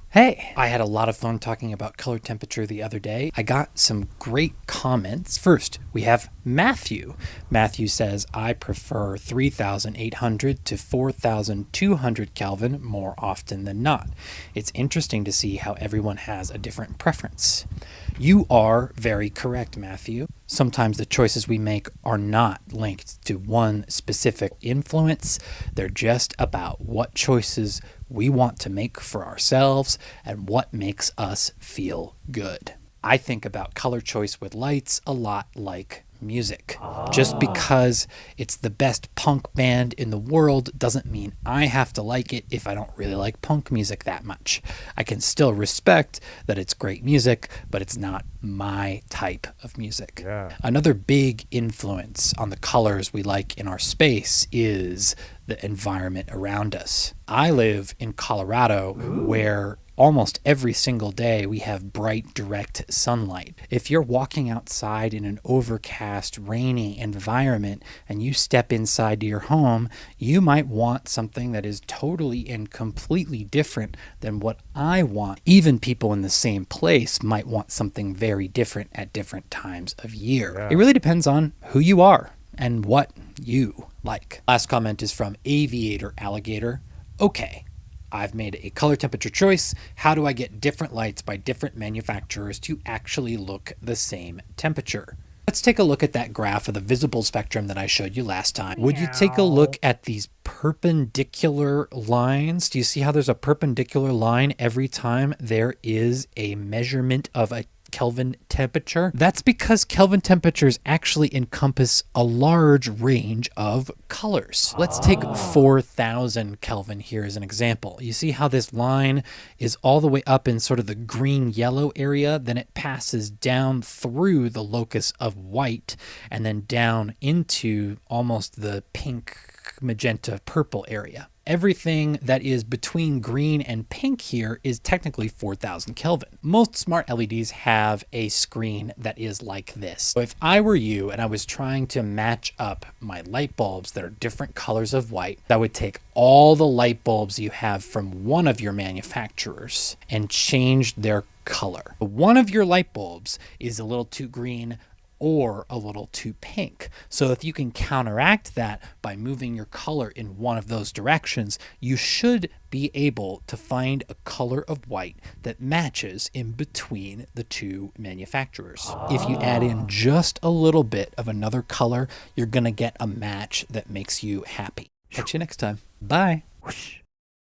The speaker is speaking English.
Hey, I had a lot of fun talking about color temperature the other day. I got some great comments. First, we have Matthew. Matthew says, I prefer 3,800 to 4,200 Kelvin more often than not. It's interesting to see how everyone has a different preference. You are very correct, Matthew. Sometimes the choices we make are not linked to one specific influence. They're just about what choices we want to make for ourselves and what makes us feel good. I think about color choice with lights a lot like music. Just because it's the best punk band in the world doesn't mean I have to like it if I don't really like punk music that much. I can still respect that it's great music, but it's not my type of music. Yeah. Another big influence on the colors we like in our space is the environment around us. I live in Colorado, where almost every single day we have bright, direct sunlight. If you're walking outside in an overcast, rainy environment and you step inside to your home, you might want something that is totally and completely different than what I want. Even people in the same place might want something very different at different times of year. Yeah. It really depends on who you are and what you like. Last comment is from Aviator Alligator. Okay, I've made a color temperature choice. How do I get different lights by different manufacturers to actually look the same temperature? Let's take a look at that graph of the visible spectrum that I showed you last time. Would you take a look at these perpendicular lines? Do you see how there's a perpendicular line every time there is a measurement of a Kelvin temperature? That's because Kelvin temperatures actually encompass a large range of colors. Let's take 4,000 Kelvin here as an example. You see how this line is all the way up in sort of the green-yellow area, then it passes down through the locus of white and then down into almost the pink, magenta, purple area. Everything that is between green and pink here is technically 4,000 Kelvin. Most smart LEDs have a screen that is like this. So if I were you and I was trying to match up my light bulbs that are different colors of white, I would take all the light bulbs you have from one of your manufacturers and change their color. One of your light bulbs is a little too green or a little too pink. So if you can counteract that by moving your color in one of those directions, you should be able to find a color of white that matches in between the two manufacturers. If you add in just a little bit of another color, you're gonna get a match that makes you happy. Catch you next time. Bye. Whoosh.